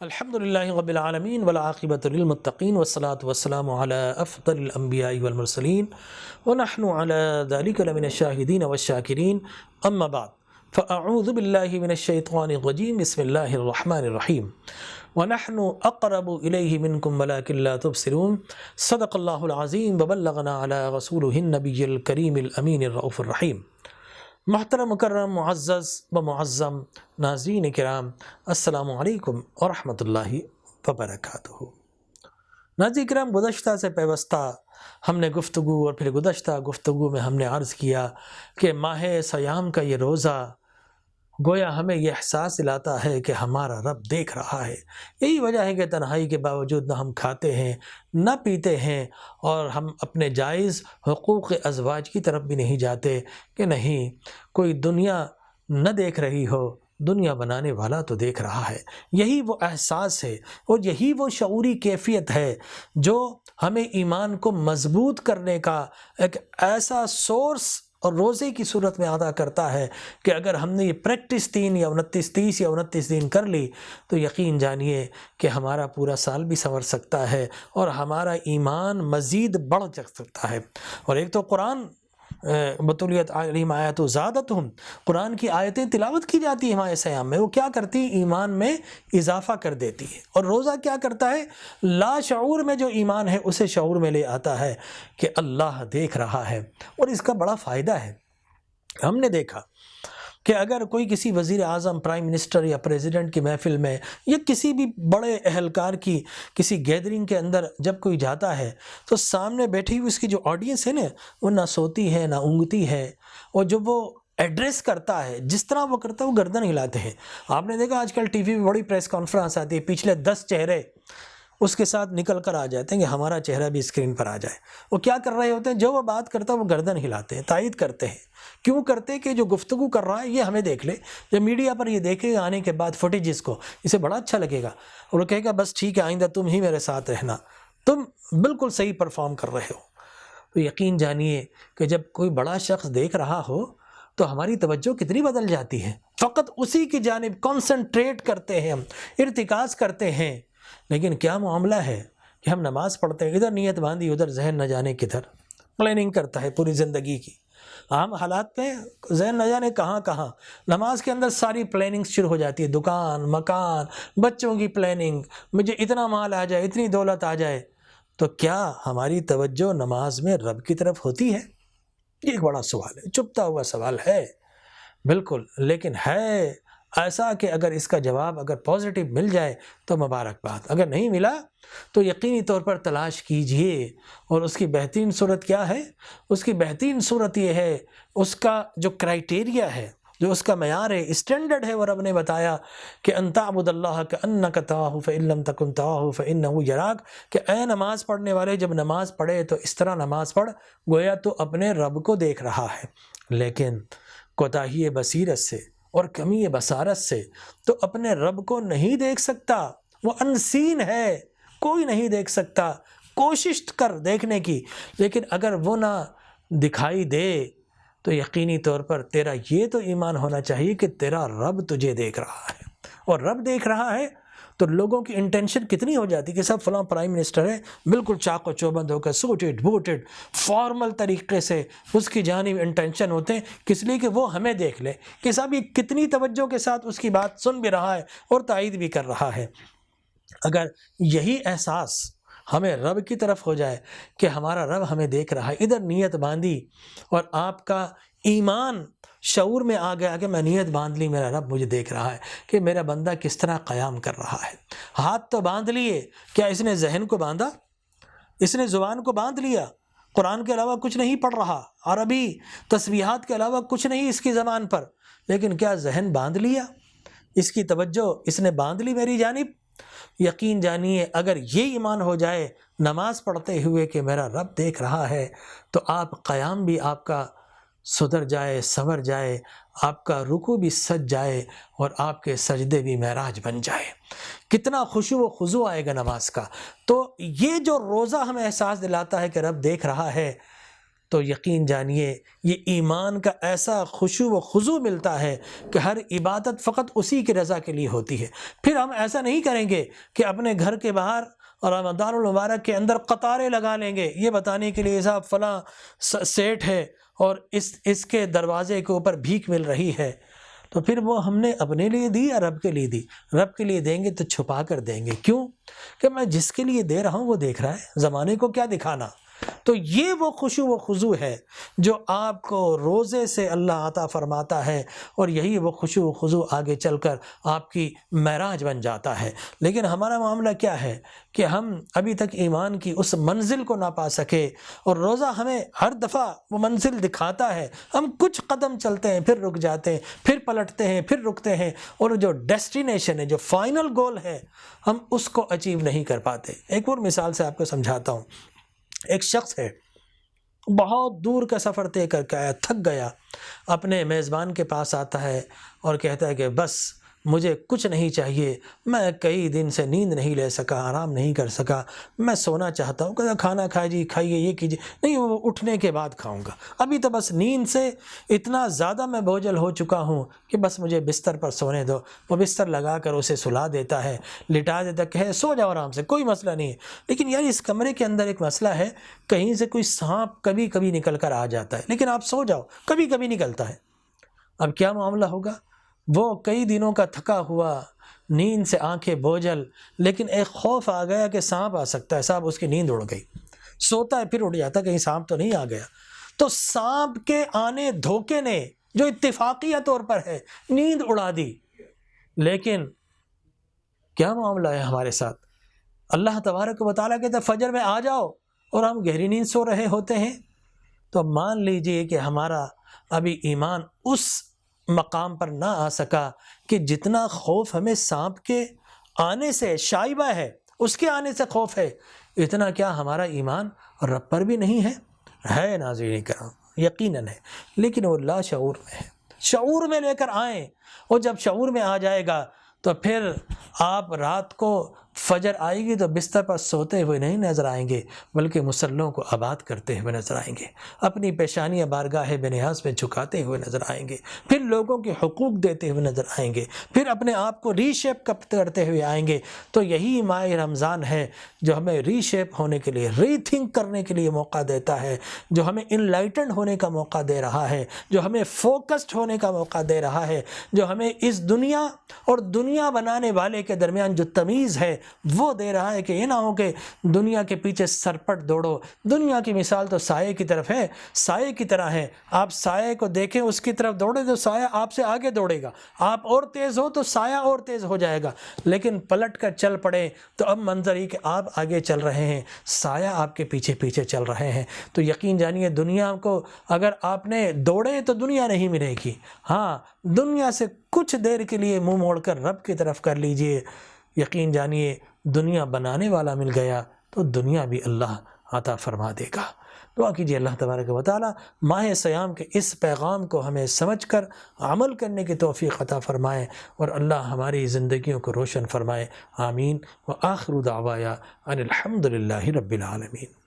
الحمد للہ رب العالمین والعاقبۃ للمتقین والصلاة والسلام علی افضل الانبیاء والمرسلین ونحن علی ذلک لمن الشاہدین والشاکرین اما بعد فاعوذ باللہ من الشیطان الرجیم بسم اللہ الرحمن الرحیم ونحن اقرب الیہ منکم ولکن لا تبصرون صدق اللہ العظیم وبلغنا علی رسولہ النبی الکریم الامین الرؤوف الرحیم۔ محترم مکرم معزز و معظم ناظرین کرام، السلام علیکم ورحمۃ اللہ وبرکاتہ۔ ناظرین کرام، گزشتہ سے پیوستہ ہم نے گفتگو اور پھر گزشتہ گفتگو میں ہم نے عرض کیا کہ ماہ صیام کا یہ روزہ گویا ہمیں یہ احساس دلاتا ہے کہ ہمارا رب دیکھ رہا ہے۔ یہی وجہ ہے کہ تنہائی کے باوجود نہ ہم کھاتے ہیں نہ پیتے ہیں، اور ہم اپنے جائز حقوق ازواج کی طرف بھی نہیں جاتے کہ نہیں کوئی دنیا نہ دیکھ رہی ہو، دنیا بنانے والا تو دیکھ رہا ہے۔ یہی وہ احساس ہے اور یہی وہ شعوری کیفیت ہے جو ہمیں ایمان کو مضبوط کرنے کا ایک ایسا سورس اور روزے کی صورت میں ادا کرتا ہے کہ اگر ہم نے یہ پریکٹس 3 یا 29 یا 29 دن کر لی تو یقین جانیے کہ ہمارا پورا سال بھی سنور سکتا ہے اور ہمارا ایمان مزید بڑھ سکتا ہے۔ اور ایک تو قرآن بطولیت علیہم آیات و زادتہم، قرآن کی آیتیں تلاوت کی جاتی ہیں ماہ صیام میں، وہ کیا کرتی ہیں؟ ایمان میں اضافہ کر دیتی ہے۔ اور روزہ کیا کرتا ہے؟ لا شعور میں جو ایمان ہے اسے شعور میں لے آتا ہے کہ اللہ دیکھ رہا ہے۔ اور اس کا بڑا فائدہ ہے۔ ہم نے دیکھا کہ اگر کوئی کسی وزیر اعظم، پرائم منسٹر یا پریزیڈنٹ کی محفل میں یا کسی بھی بڑے اہلکار کی کسی گیدرنگ کے اندر جب کوئی جاتا ہے تو سامنے بیٹھی ہوئی اس کی جو آڈینس ہے نا، وہ نہ سوتی ہے نہ اونگتی ہے، اور جب وہ ایڈریس کرتا ہے جس طرح وہ کرتا ہے وہ گردن ہلاتے ہیں۔ آپ نے دیکھا آج کل ٹی وی میں بڑی پریس کانفرنس آتی ہے، پچھلے 10 چہرے اس کے ساتھ نکل کر آ جاتے ہیں کہ ہمارا چہرہ بھی اسکرین پر آ جائے۔ وہ کیا کر رہے ہوتے ہیں؟ جو وہ بات کرتا ہے وہ گردن ہلاتے ہیں، تائید کرتے ہیں۔ کیوں کرتے کہ جو گفتگو کر رہا ہے یہ ہمیں دیکھ لے، جب میڈیا پر یہ دیکھے گا آنے کے بعد فوٹیجز کو، اسے بڑا اچھا لگے گا اور وہ کہے گا بس ٹھیک ہے، آئندہ تم ہی میرے ساتھ رہنا، تم بالکل صحیح پرفارم کر رہے ہو۔ تو یقین جانیے کہ جب کوئی بڑا شخص دیکھ رہا ہو تو ہماری توجہ کتنی بدل جاتی ہے، فقط اسی کی جانب کنسنٹریٹ کرتے ہیں، ہم ارتکاز کرتے ہیں۔ لیکن کیا معاملہ ہے کہ ہم نماز پڑھتے ہیں، ادھر نیت باندھی ادھر ذہن نہ جانے کدھر، پلاننگ کرتا ہے پوری زندگی کی۔ عام حالات میں ذہن نہ جانے کہاں کہاں، نماز کے اندر ساری پلاننگ شروع ہو جاتی ہے، دکان، مکان، بچوں کی پلاننگ، مجھے اتنا مال آ جائے، اتنی دولت آ جائے۔ تو کیا ہماری توجہ نماز میں رب کی طرف ہوتی ہے؟ یہ ایک بڑا سوال ہے، چھپتا ہوا سوال ہے بالکل، لیکن ہے ایسا کہ اگر اس کا جواب اگر پازیٹیو مل جائے تو مبارکباد، اگر نہیں ملا تو یقینی طور پر تلاش کیجئے۔ اور اس کی بہترین صورت کیا ہے؟ اس کی بہترین صورت یہ ہے، اس کا جو کرائیٹیریا ہے، جو اس کا معیار ہے، اسٹینڈرڈ ہے، وہ رب نے بتایا کہ ان تعبد اللہ کأنک تراہ فإن لم تکن تراہ فإنہ یراک، کہ اے نماز پڑھنے والے جب نماز پڑھے تو اس طرح نماز پڑھ گویا تو اپنے رب کو دیکھ رہا ہے۔ لیکن کوتاہی بصیرت سے اور کمی بصارت سے تو اپنے رب کو نہیں دیکھ سکتا، وہ انسین ہے، کوئی نہیں دیکھ سکتا۔ کوشش کر دیکھنے کی، لیکن اگر وہ نہ دکھائی دے تو یقینی طور پر تیرا یہ تو ایمان ہونا چاہیے کہ تیرا رب تجھے دیکھ رہا ہے۔ اور رب دیکھ رہا ہے تو لوگوں کی انٹینشن کتنی ہو جاتی کہ سب فلاں پرائم منسٹر ہے، بالکل چاق و چوبند ہو کر سوٹڈ بوٹڈ فارمل طریقے سے اس کی جانب انٹینشن ہوتے ہیں، کس لیے کہ وہ ہمیں دیکھ لے کہ صاحب یہ کتنی توجہ کے ساتھ اس کی بات سن بھی رہا ہے اور تائید بھی کر رہا ہے۔ اگر یہی احساس ہمیں رب کی طرف ہو جائے کہ ہمارا رب ہمیں دیکھ رہا ہے، ادھر نیت باندھی اور آپ کا ایمان شعور میں آ گیا کہ میں نیت باندھ لی، میرا رب مجھے دیکھ رہا ہے کہ میرا بندہ کس طرح قیام کر رہا ہے۔ ہاتھ تو باندھ لیے، کیا اس نے ذہن کو باندھا؟ اس نے زبان کو باندھ لیا، قرآن کے علاوہ کچھ نہیں پڑھ رہا، عربی تسبیحات کے علاوہ کچھ نہیں اس کی زبان پر، لیکن کیا ذہن باندھ لیا؟ اس کی توجہ اس نے باندھ لی میری جانب؟ یقین جانیے اگر یہ ایمان ہو جائے نماز پڑھتے ہوئے کہ میرا رب دیکھ رہا ہے، تو آپ قیام بھی آپ کا سدھر جائے، سنور جائے، آپ کا رکوع بھی سج جائے اور آپ کے سجدے بھی معراج بن جائے۔ کتنا خشوع و خضوع آئے گا نماز کا۔ تو یہ جو روزہ ہمیں احساس دلاتا ہے کہ رب دیکھ رہا ہے، تو یقین جانیے یہ ایمان کا ایسا خشوع و خضوع ملتا ہے کہ ہر عبادت فقط اسی کی رضا کے لیے ہوتی ہے۔ پھر ہم ایسا نہیں کریں گے کہ اپنے گھر کے باہر رمضان المبارک کے اندر قطاریں لگا لیں گے یہ بتانے کے لیے صاحب فلاں سیٹ ہے اور اس کے دروازے کے اوپر بھیک مل رہی ہے، تو پھر وہ ہم نے اپنے لیے دی یا رب کے لیے دی؟ رب کے لیے دیں گے تو چھپا کر دیں گے، کیوں کہ میں جس کے لیے دے رہا ہوں وہ دیکھ رہا ہے، زمانے کو کیا دکھانا۔ تو یہ وہ خشوع و خضوع ہے جو آپ کو روزے سے اللہ عطا فرماتا ہے، اور یہی وہ خشوع و خضوع آگے چل کر آپ کی معراج بن جاتا ہے۔ لیکن ہمارا معاملہ کیا ہے کہ ہم ابھی تک ایمان کی اس منزل کو نہ پا سکے، اور روزہ ہمیں ہر دفعہ وہ منزل دکھاتا ہے، ہم کچھ قدم چلتے ہیں پھر رک جاتے ہیں، پھر پلٹتے ہیں پھر رکتے ہیں، اور جو ڈیسٹینیشن ہے، جو فائنل گول ہے، ہم اس کو اچیو نہیں کر پاتے۔ ایک اور مثال سے آپ کو سمجھاتا ہوں۔ ایک شخص ہے، بہت دور کا سفر طے کر کے آیا، تھک گیا، اپنے میزبان کے پاس آتا ہے اور کہتا ہے کہ بس مجھے کچھ نہیں چاہیے، میں کئی دن سے نیند نہیں لے سکا، آرام نہیں کر سکا، میں سونا چاہتا ہوں۔ کہتا کھانا کھائیے یہ کیجیے، نہیں وہ اٹھنے کے بعد کھاؤں گا، ابھی تو بس نیند سے اتنا زیادہ میں بوجھل ہو چکا ہوں کہ بس مجھے بستر پر سونے دو۔ وہ بستر لگا کر اسے سلا دیتا ہے، لٹا دیتا کہ سو جاؤ آرام سے، کوئی مسئلہ نہیں ہے۔ لیکن یار اس کمرے کے اندر ایک مسئلہ ہے، کہیں سے کوئی سانپ کبھی کبھی نکل کر آ جاتا ہے، لیکن آپ سو جاؤ، کبھی کبھی نکلتا ہے۔ اب کیا معاملہ ہوگا؟ وہ کئی دنوں کا تھکا ہوا، نیند سے آنکھیں بوجھل، لیکن ایک خوف آ گیا کہ سانپ آ سکتا ہے، صاحب اس کی نیند اڑ گئی، سوتا ہے پھر اٹھ جاتا کہیں سانپ تو نہیں آ گیا۔ تو سانپ کے آنے دھوکے نے جو اتفاقیہ طور پر ہے نیند اڑا دی۔ لیکن کیا معاملہ ہے ہمارے ساتھ؟ اللہ تبارک و تعالیٰ کہتا ہے فجر میں آ جاؤ، اور ہم گہری نیند سو رہے ہوتے ہیں۔ تو مان لیجئے کہ ہمارا ابھی ایمان اس مقام پر نہ آ سکا کہ جتنا خوف ہمیں سانپ کے آنے سے شائبہ ہے، اس کے آنے سے خوف ہے، اتنا کیا ہمارا ایمان رب پر بھی نہیں ہے ناظرین کرام، یقیناً ہے، لیکن وہ لا شعور میں ہے۔ شعور میں لے کر آئیں، اور جب شعور میں آ جائے گا تو پھر آپ رات کو فجر آئے گی تو بستر پر سوتے ہوئے نہیں نظر آئیں گے، بلکہ مصلوں کو آباد کرتے ہوئے نظر آئیں گے، اپنی پیشانیاں بارگاہ بے نیاز میں جھکاتے ہوئے نظر آئیں گے، پھر لوگوں کے حقوق دیتے ہوئے نظر آئیں گے، پھر اپنے آپ کو ری شیپ کرتے ہوئے آئیں گے۔ تو یہی ماہ رمضان ہے جو ہمیں ری شیپ ہونے کے لیے، ری تھنک کرنے کے لیے موقع دیتا ہے، جو ہمیں انلائٹنڈ ہونے کا موقع دے رہا ہے، جو ہمیں فوکسڈ ہونے کا موقع دے رہا ہے، جو ہمیں اس دنیا اور دنیا بنانے والے کے درمیان جو تمیز ہے وہ دے رہا ہے، کہ یہ نہ ہو کہ دنیا کے پیچھے سرپٹ دوڑو۔ دنیا کی مثال تو سائے کی طرف ہے، سائے کی طرح ہے، آپ سائے کو دیکھیں اس کی طرف دوڑے تو سایہ آپ سے آگے دوڑے گا، آپ اور تیز ہو تو سایہ اور تیز ہو جائے گا، لیکن پلٹ کر چل پڑے تو اب منظر ہی کہ آپ آگے چل رہے ہیں، سایہ آپ کے پیچھے پیچھے چل رہے ہیں۔ تو یقین جانیے دنیا کو اگر آپ نے دوڑے تو دنیا نہیں ملے گی، ہاں دنیا سے کچھ دیر کے لیے منہ موڑ کر رب کی طرف کر لیجئے، یقین جانیے دنیا بنانے والا مل گیا تو دنیا بھی اللہ عطا فرما دے گا۔ دعا کیجیے اللہ تبارک و تعالی ماہ صیام کے اس پیغام کو ہمیں سمجھ کر عمل کرنے کی توفیق عطا فرمائے، اور اللہ ہماری زندگیوں کو روشن فرمائے، آمین۔ وآخر دعوایا ان الحمد للہ رب العالمین۔